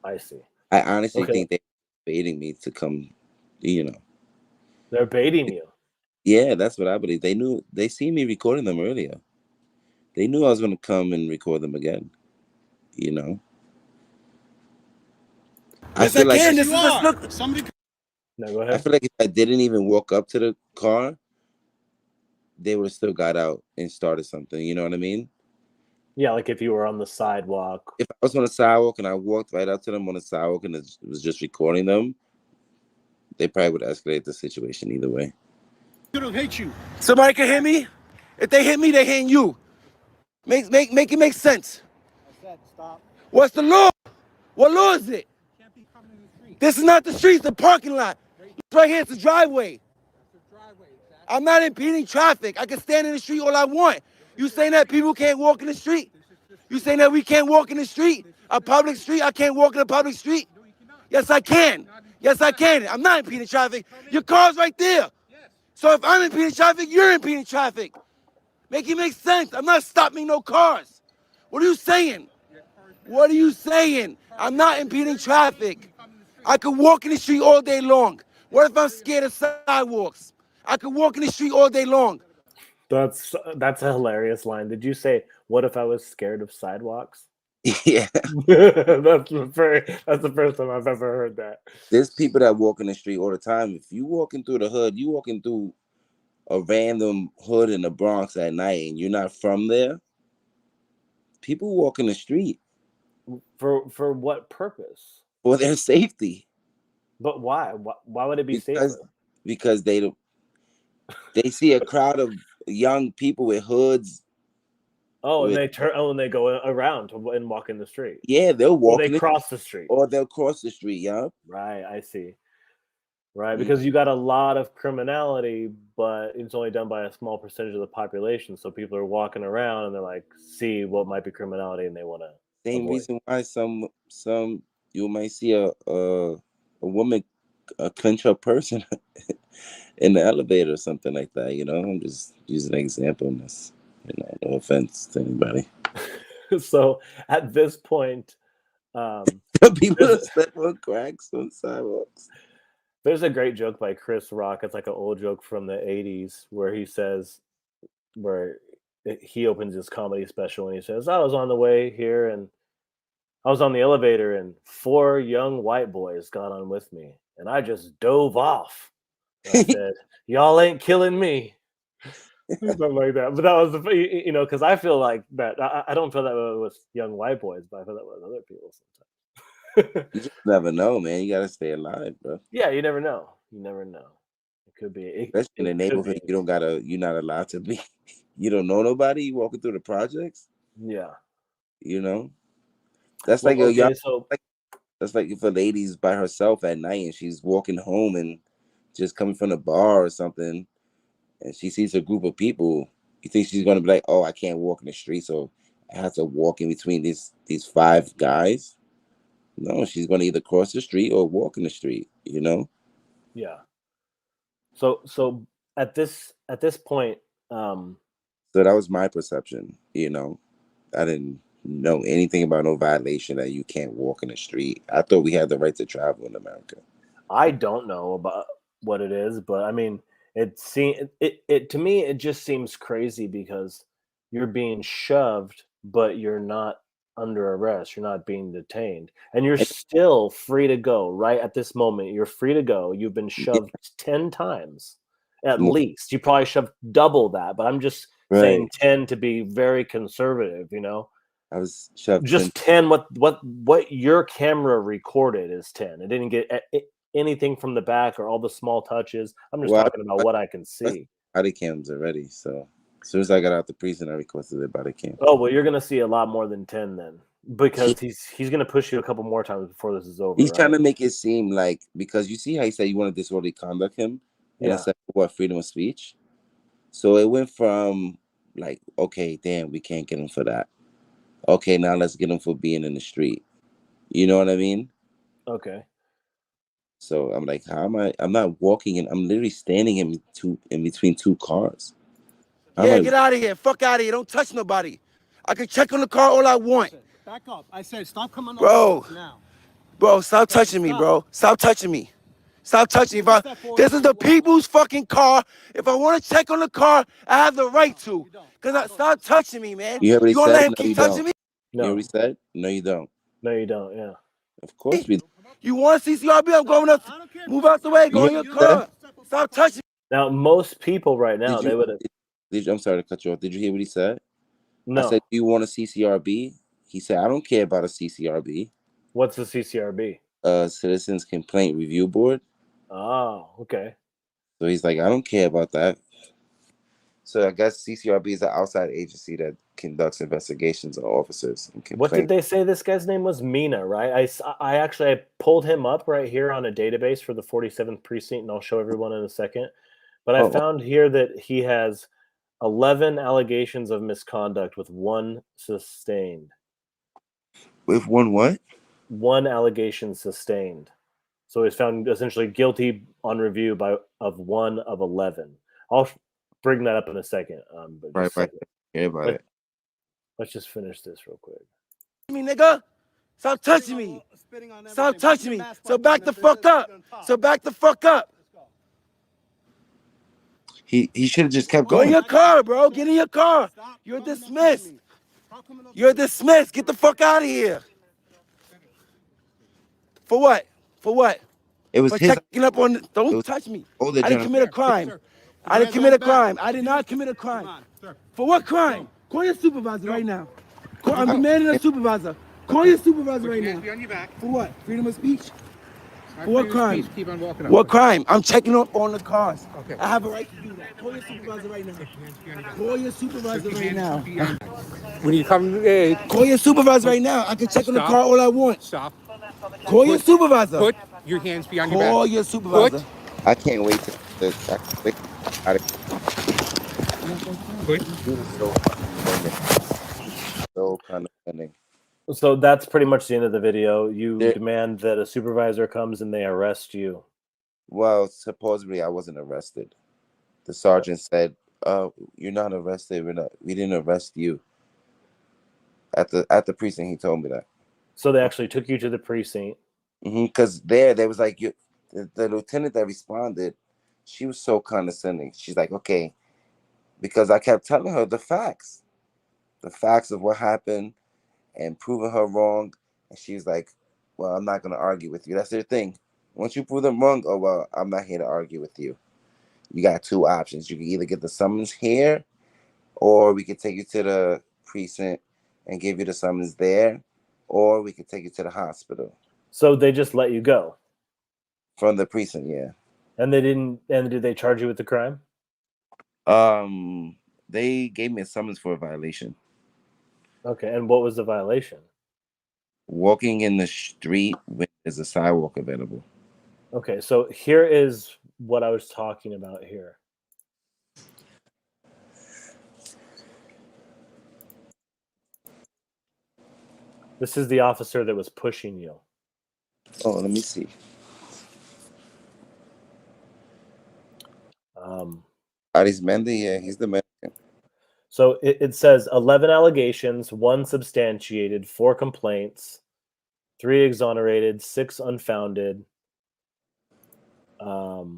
I see.
I honestly
Okay.
think they were baiting me to come. You know.
They're baiting you.
Yeah, that's what I believe. They knew. They seen me recording them earlier. They knew I was going to come and record them again. You know. I feel like
Yes, you are. Somebody.
No, go
I
ahead.
feel like if I didn't even walk up to the car, they would have still got out and started something. You know what I mean?
Yeah, like if you were on the sidewalk.
If I was on the sidewalk and I walked right up to them on the sidewalk and it was just recording them, they probably would escalate the situation either way.
Gonna hate you.
Somebody can hit me. If they hit me, they hitting you. Make it make sense.
I said stop.
What's the law? What law is it?
Can't be coming in the street.
This is not the street, it's the parking lot. Right here, it's the driveway.
That's the driveway. Exactly.
I'm not impeding traffic. I can stand in the street all I want. You saying that people can't walk in the street? You saying that we can't walk in the street? A public street? I can't walk in a public street?
No, you cannot.
Yes, I can. Yes, I can. I'm not impeding traffic. Your car's right there.
Yes.
So if I'm impeding traffic, you're impeding traffic. Make it make sense. I'm not stopping no cars. What are you saying? What are you saying? I'm not impeding traffic. I could walk in the street all day long. What if I'm scared of sidewalks? I could walk in the street all day long.
That's a hilarious line. Did you say, "What if I was scared of sidewalks"?
Yeah.
That's the first time I've ever heard that.
There's people that walk in the street all the time. If you walking through the hood, you walking through a random hood in the Bronx at night and you're not from there, people walk in the street
For what purpose?
for their safety.
But why? Why would it be safer?
Because they see a crowd of young people with hoods.
Oh, and they turn. Oh, and they go around and walk in the street.
Yeah, they'll walk.
Or they cross the street.
Or they'll cross the street. Yeah.
Right. I see. Right, because you got a lot of criminality, but it's only done by a small percentage of the population. So people are walking around and they're like, see what might be criminality, and they want to.
Same reason why some you might see a woman clinch her person in the elevator or something like that. You know, I'm just using an example. And that's, you know, no offense to anybody.
So at this point,
people that step on cracks on sidewalks.
There's a great joke by Chris Rock. It's like an old joke from the 80s where he says, he opens his comedy special and he says, I was on the way here and I was on the elevator and 4 young white boys got on with me and I just dove off. And I said, y'all ain't killing me. Something like that. But that was, because I feel like that. I don't feel that way with young white boys, but I feel that with other people sometimes.
You just never know, man. You gotta stay alive, bro.
Yeah, you never know. You never know. It could be,
especially in the neighborhood. You're not allowed to be. You don't know nobody. You walking through the projects.
Yeah,
you know, that's like a young. That's like if a lady's by herself at night and she's walking home and just coming from the bar or something, and she sees a group of people. You think she's gonna be like, "Oh, I can't walk in the street, so I have to walk in between these 5 guys." No, she's going to either cross the street or walk in the street, you know?
Yeah. So at this point,
so that was my perception, you know. I didn't know anything about no violation that you can't walk in the street. I thought we had the right to travel in America.
I don't know about what it is, but I mean, it to me it just seems crazy because you're being shoved, but you're not under arrest. You're not being detained. And you're still free to go right at this moment. You're free to go. You've been shoved 10 times at least. You probably shoved double that, but I'm just saying 10 to be very conservative, you know?
I was shoved
Just 10. What your camera recorded is 10. It didn't get anything from the back or all the small touches. I'm just talking about what I can see.
Body cams already. So as soon as I got out the prison, I requested a body cam.
Oh well, you're gonna see a lot more than 10 then, because he's gonna push you a couple more times before this is over.
He's trying to make it seem like, because you see how he said you want to disorderly conduct him, and it's like, what, freedom of speech? So it went from like, okay, damn, we can't get him for that. Okay, now let's get him for being in the street. You know what I mean?
Okay.
So I'm like, how am I? I'm not walking in. I'm literally standing in between two cars.
Yeah, get out of here. Fuck out of here. Don't touch nobody. I can check on the car all I want.
Back up. I said stop coming
Bro.
on now.
Bro, stop touching me, bro. Stop touching me. Stop touching me. This is the people's fucking car. If I want to check on the car, I have the right to. Stop touching me, man.
You already
gonna
said?
let him
No,
keep
you
touching
don't.
me?
No. You already said? No, you don't.
No, you don't. Yeah.
Of course we.
You want a CCRB? I'm going up. Move out the way. Go in your car. Stop touching me.
Now, most people right now, they would have.
I'm sorry to cut you off. Did you hear what he said?
No.
I said, do you want a CCRB? He said, I don't care about a CCRB.
What's the CCRB?
Citizens Complaint Review Board.
Oh, okay.
So he's like, I don't care about that. So I guess CCRB is an outside agency that conducts investigations on officers and complaints.
What did they say this guy's name was? Mena, right? I pulled him up right here on a database for the 47th precinct, and I'll show everyone in a second. But I found here that he has 11 allegations of misconduct with 1 sustained.
With 1 what?
1 allegation sustained. So he's found essentially guilty on review of 1 of 11. I'll bring that up in a second. But let's just finish this real quick.
Me, nigga. Stop touching me. Stop touching me. So back the fuck up. So back the fuck up.
He should have just kept
going. Go in your car, bro. Get in your car. You're dismissed. You're dismissed. Get the fuck out of here. For what? For what?
It was
for
his.
Checking up on. Don't touch me. I didn't commit a crime. I didn't commit a crime. I did not commit a crime. For what crime? Call your supervisor right now. I'm demanding a supervisor. Call your supervisor right now. For what? Freedom of speech? For what crime?
Keep on walking up.
What crime? I'm checking up on the cars. Okay. I have a right to do that. Call your supervisor right now. Call your supervisor right now.
When you come,
call your supervisor right now. I can check on the car all I want.
Stop.
Call your supervisor.
Put your hands behind your back.
Call your supervisor.
I can't wait to. So condescending.
So that's pretty much the end of the video. You demand that a supervisor comes and they arrest you.
Well, supposedly I wasn't arrested. The sergeant said, you're not arrested. We didn't arrest you." At the precinct, he told me that.
So they actually took you to the precinct.
Because there was like the lieutenant that responded. She was so condescending. She's like, okay, because I kept telling her the facts of what happened and proving her wrong. And she was like, well, I'm not going to argue with you. That's their thing. Once you prove them wrong, oh, well, I'm not here to argue with you. You got 2 options. You can either get the summons here, or we could take you to the precinct and give you the summons there, or we could take you to the hospital.
So they just let you go?
From the precinct, yeah.
And they didn't, and did they charge you with the crime?
They gave me a summons for a violation.
Okay, and what was the violation?
Walking in the street when there's a sidewalk available.
Okay, so here is what I was talking about here. This is the officer that was pushing you.
Oh, let me see. Arismendi, yeah, he's the Mexican.
So it says 11 allegations, 1 substantiated, 4 complaints, 3 exonerated, 6 unfounded. The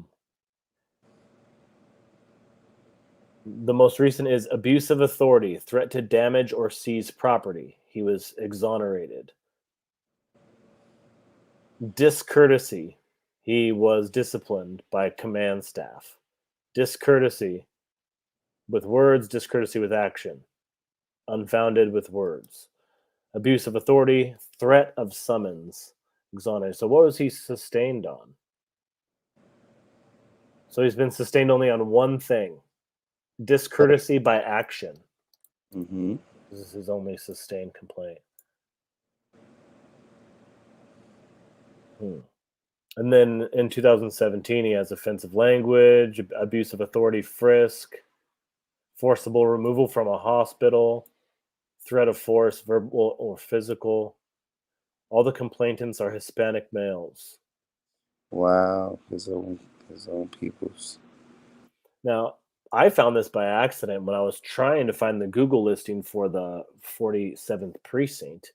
most recent is abuse of authority, threat to damage or seize property. he was exonerated. Discourtesy, he was disciplined by command staff. Discourtesy with words, discourtesy with action. Unfounded with words. Abuse of authority, threat of summons, exonerated. So what was he sustained on? So he's been sustained only on one thing. Discourtesy by action.
Mm-hmm.
This is his only sustained complaint. And then in 2017, he has offensive language, abuse of authority, frisk, forcible removal from a hospital, threat of force, verbal or physical. All the complainants are Hispanic males.
Wow, his own peoples.
Now, I found this by accident when I was trying to find the Google listing for the 47th precinct,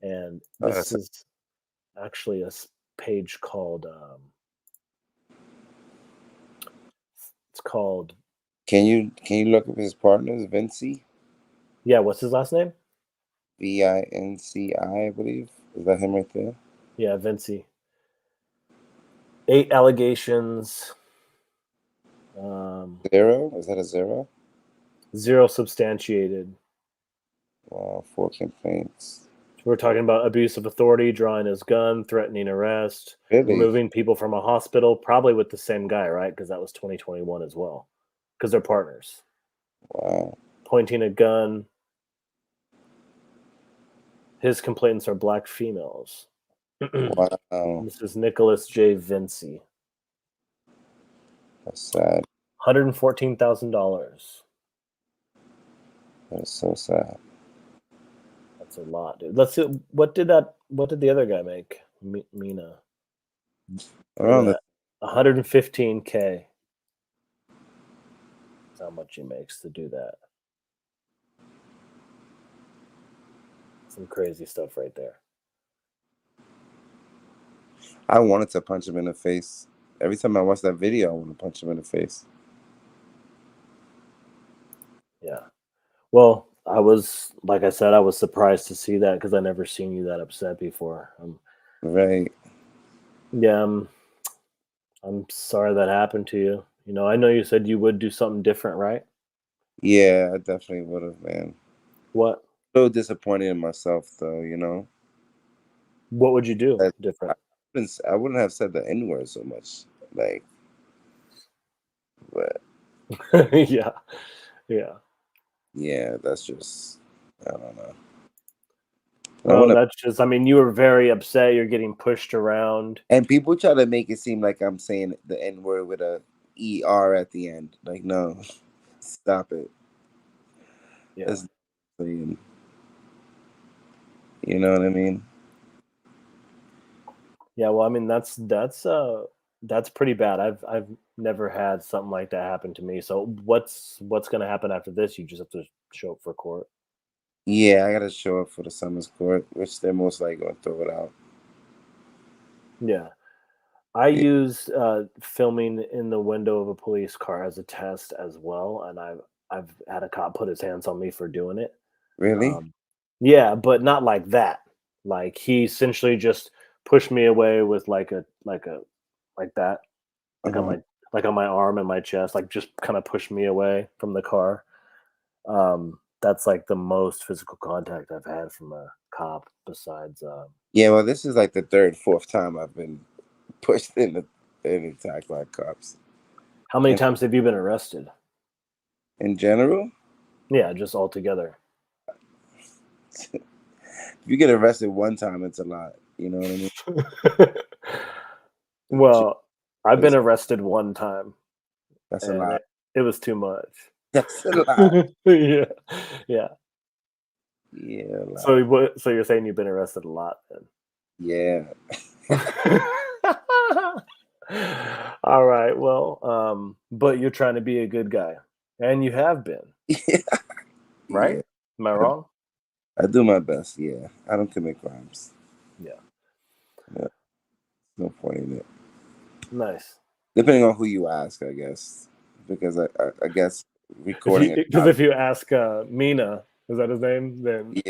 and this is actually a page called. It's called.
Can you look up his partners, Vinci?
Yeah, what's his last name?
Vinci, I believe. Is that him right there?
Yeah, Vinci. 8 allegations.
0? Is that a 0?
0 substantiated.
Wow, 4 complaints.
We're talking about abuse of authority, drawing his gun, threatening arrest,
Really?
removing people from a hospital, probably with the same guy, right? Because that was 2021 as well. Because they're partners.
Wow.
Pointing a gun. His complainants are black females.
Wow.
This is Nicholas J. Vinci.
That's sad.
$114,000.
That's so sad.
That's a lot, dude. Let's see. What did the other guy make? Mena.
Around the
115K. That's how much he makes to do that. Some crazy stuff right there.
I wanted to punch him in the face. Every time I watch that video, I want to punch him in the face.
Yeah. Well, I was, like I said, I was surprised to see that because I never seen you that upset before.
Right.
Yeah, I'm sorry that happened to you. You know, I know you said you would do something different, right?
Yeah, I definitely would have, man.
What?
So disappointed in myself, though, you know?
What would you do different?
I wouldn't have said the N-word so much. Like, but
Yeah.
yeah, that's just, I don't know.
Well, that's just, I mean, you were very upset. You're getting pushed around.
And people try to make it seem like I'm saying the N-word with a ER at the end. Like, no, stop it.
Yeah.
You know what I mean?
Yeah, well, I mean, that's pretty bad. I've never had something like that happen to me. So what's going to happen after this? You just have to show up for court.
Yeah, I gotta show up for the summons court, which they're most likely gonna throw it out.
Yeah. I used filming in the window of a police car as a test as well, and I've had a cop put his hands on me for doing it.
Really?
Yeah, but not like that. Like he essentially just pushed me away with like that, like on my arm and my chest, like just kind of pushed me away from the car. That's like the most physical contact I've had from a cop besides.
Yeah, well, this is like the 3rd, 4th time I've been pushed and attacked by cops.
How many times have you been arrested?
In general?
Yeah, just all together.
If you get arrested one time, it's a lot. You know what I mean?
Well, I've been arrested one time.
That's a lot.
It was too much.
That's a lot.
Yeah.
Yeah.
So you're saying you've been arrested a lot then?
Yeah.
All right. Well, but you're trying to be a good guy, and you have been.
Yeah.
Right?
Yeah.
Am I wrong?
I do my best. Yeah. I don't commit crimes.
Yeah.
No point in it.
Nice.
Depending on who you ask, I guess, because I guess recording.
Because if you ask Mena, is that his name? Then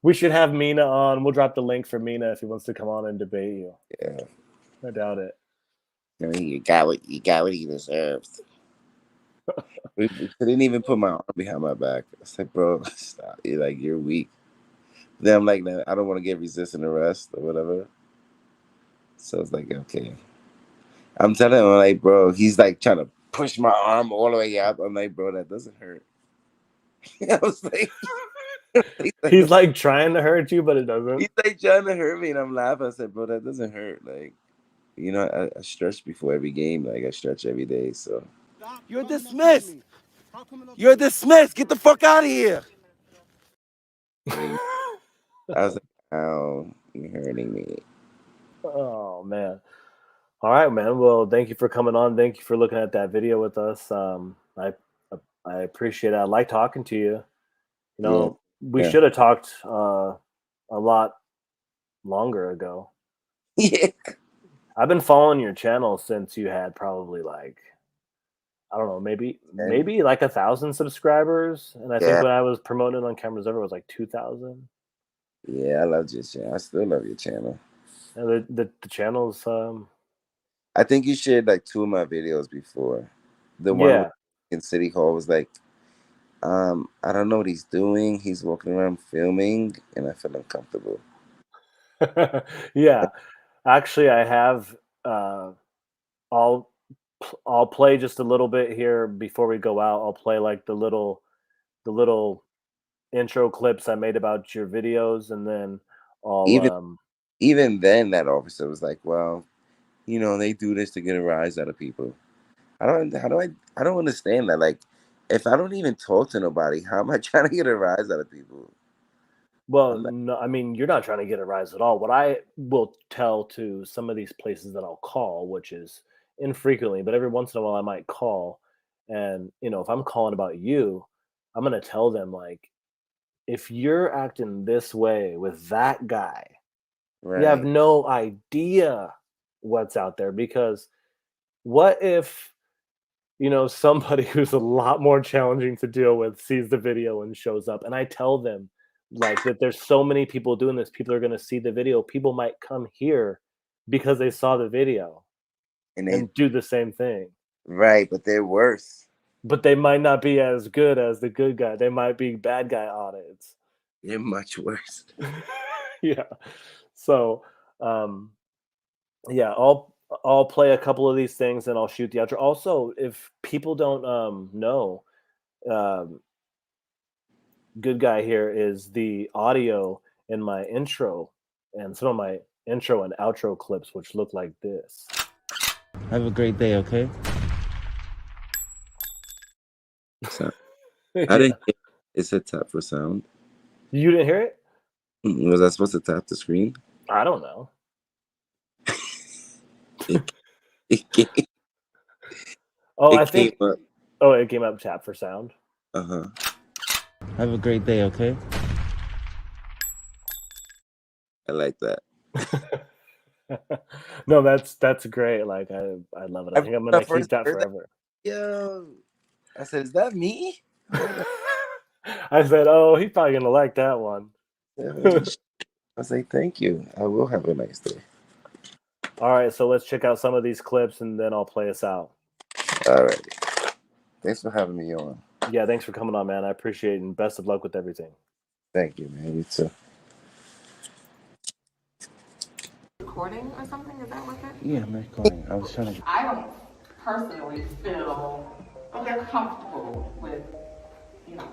We should have Mena on. We'll drop the link for Mena if he wants to come on and debate you.
Yeah.
I doubt it.
I mean, you got what he deserves. He didn't even put my arm behind my back. I said, bro, stop. You're weak. Then I'm like, I don't want to get resistant arrest or whatever. So it's like, okay. I'm telling him, like, bro, he's like trying to push my arm all the way up. I'm like, bro, that doesn't hurt. I was like,
he's like trying to hurt you, but it doesn't.
He's like trying to hurt me, and I'm laughing. I said, bro, that doesn't hurt. Like, you know, I stretch before every game. Like, I stretch every day. So
You're dismissed. You're dismissed. Get the fuck out of here.
I was like, ow, you're hurting me.
Oh man. All right, man. Well, thank you for coming on. Thank you for looking at that video with us. I appreciate it. I like talking to you. You know, we should have talked a lot longer ago.
Yeah.
I've been following your channel since you had probably like, I don't know, maybe like 1,000 subscribers. And I think when I was promoting on Cameras Over, it was like 2,000.
Yeah, I love your channel. I still love your channel.
And the channel's
I think you shared like 2 of my videos before. The one in City Hall was like, I don't know what he's doing. He's walking around filming, and I feel uncomfortable.
Yeah, actually, I have. I'll play just a little bit here before we go out. I'll play like the little intro clips I made about your videos, and then I'll
even then that officer was like, well, you know, they do this to get a rise out of people. I don't understand that. Like, if I don't even talk to nobody, how am I trying to get a rise out of people?
Well, no, I mean, you're not trying to get a rise at all. What I will tell to some of these places that I'll call, which is infrequently, but every once in a while I might call, and you know, if I'm calling about you, I'm gonna tell them like, if you're acting this way with that guy, you have no idea what's out there. Because what if, you know, somebody who's a lot more challenging to deal with sees the video and shows up, and I tell them like that there's so many people doing this, people are going to see the video, people might come here because they saw the video and do the same thing.
Right, but they're worse.
But they might not be as good as the good guy. They might be bad guy audits.
They're much worse.
Yeah. So, yeah, I'll play a couple of these things and I'll shoot the outro. Also, if people don't know, good guy here is the audio in my intro and some of my intro and outro clips, which look like this.
Have a great day, okay? So, I didn't hear it said tap for sound.
You didn't hear it?
Was I supposed to tap the screen?
I don't know.
It
came up tap for sound.
Uh-huh. Have a great day, okay? I like that.
No, that's great. Like I love it. I think I'm gonna keep that forever.
Yo, I said, is that me?
I said, oh, he's probably gonna like that one.
I say thank you. I will have a nice day.
All right, so let's check out some of these clips and then I'll play us out.
All right. Thanks for having me on.
Yeah, thanks for coming on, man. I appreciate it, and best of luck with everything.
Thank you, man. You too.
Recording or something? Is that what that?
Yeah, I'm recording. I was trying to.
I don't personally feel comfortable with, you know.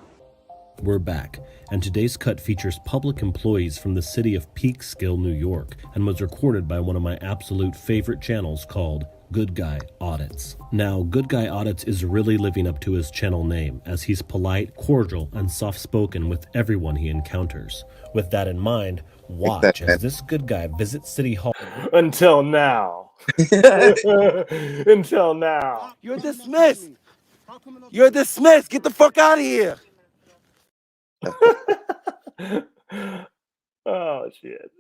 We're back, and today's cut features public employees from the city of Peekskill, New York, and was recorded by one of my absolute favorite channels called Good Guy Audits. Now, Good Guy Audits is really living up to his channel name, as he's polite, cordial, and soft-spoken with everyone he encounters. With that in mind, watch as this good guy visits City Hall.
Until now. Until now.
You're dismissed. You're dismissed. Get the fuck out of here.
Oh, shit.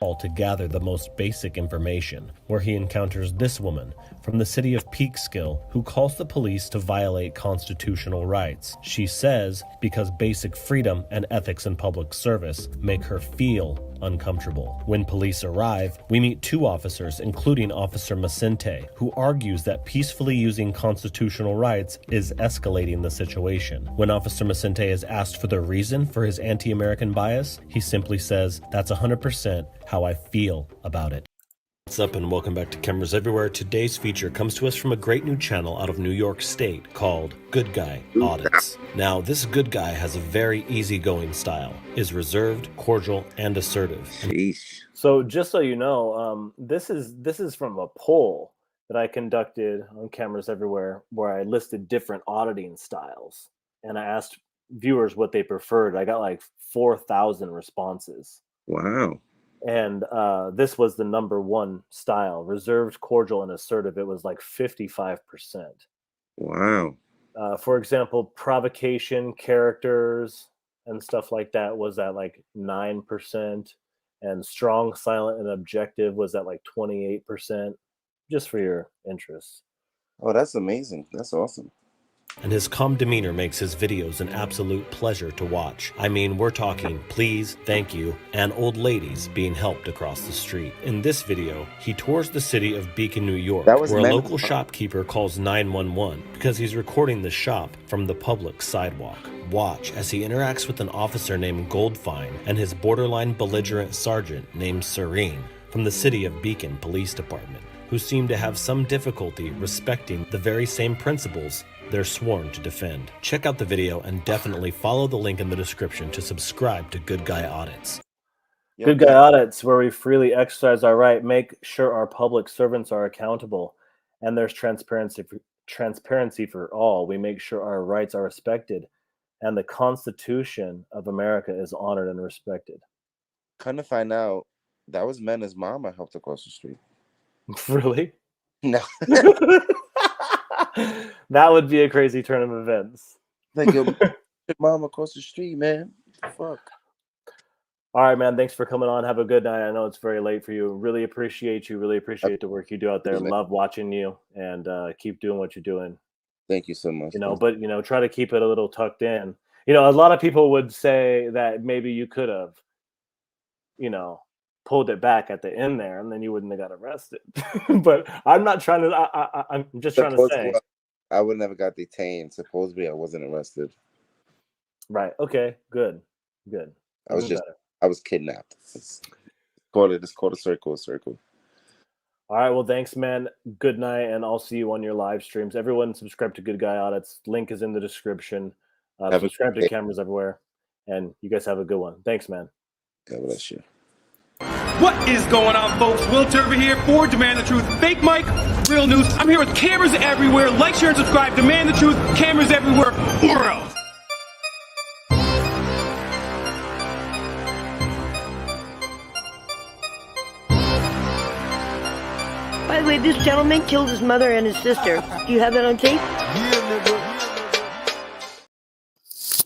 to gather the most basic information, where he encounters this woman from the city of Peekskill who calls the police to violate constitutional rights. She says because basic freedom and ethics in public service make her feel uncomfortable. When police arrive, we meet two officers, including Officer Macente, who argues that peacefully using constitutional rights is escalating the situation. When Officer Macente is asked for the reason for his anti-American bias, he simply says, "That's 100% how I feel about it." What's up and welcome back to Cameras Everywhere. Today's feature comes to us from a great new channel out of New York State called Good Guy Audits. Now, this good guy has a very easygoing style, is reserved, cordial, and assertive.
Sheesh.
So just so you know, this is from a poll that I conducted on Cameras Everywhere, where I listed different auditing styles, and I asked viewers what they preferred. I got like 4,000 responses.
Wow.
And this was the number one style: reserved, cordial, and assertive. It was like 55%.
Wow.
For example, provocation, characters, and stuff like that was at like 9%. And strong, silent, and objective was at like 28%, just for your interest.
Oh, that's amazing. That's awesome.
And his calm demeanor makes his videos an absolute pleasure to watch. I mean, we're talking please, thank you, and old ladies being helped across the street. In this video, he tours the city of Beacon, New York,
That was
where a
Mena.
local shopkeeper calls 911 because he's recording the shop from the public sidewalk. Watch as he interacts with an officer named Goldfine and his borderline belligerent sergeant named Serene from the city of Beacon Police Department, who seem to have some difficulty respecting the very same principles they're sworn to defend. Check out the video and definitely follow the link in the description to subscribe to Good Guy Audits.
Yo,
Good Guy Audits, where we freely exercise our right, make sure our public servants are accountable, and there's transparency for all. We make sure our rights are respected, and the Constitution of America is honored and respected.
Kind of find out that was Mena's mom I helped across the street.
Really?
No.
That would be a crazy turn of events.
Like your mom across the street, man. Fuck.
All right, man. Thanks for coming on. Have a good night. I know it's very late for you. Really appreciate you. Really appreciate the work you do out there. Love watching you, and keep doing what you're doing.
Thank you so much.
But try to keep it a little tucked in. A lot of people would say that maybe you could have, pulled it back at the end there, and then you wouldn't have got arrested. But I'm not trying to. I'm just trying to say.
I would never got detained. Supposedly, I wasn't arrested.
Right. Okay. Good.
I was kidnapped. It's called a circle.
All right. Well, thanks, man. Good night, and I'll see you on your live streams. Everyone, subscribe to Good Guy Audits. Link is in the description. Subscribe to Cameras Everywhere, and you guys have a good one. Thanks, man.
God bless you.
What is going on, folks? Will Turver here for Demand the Truth. Fake Mike, real news. I'm here with Cameras Everywhere. Like, share, and subscribe. Demand the Truth. Cameras Everywhere. World.
By the way, this gentleman killed his mother and his sister. Do you have that on tape?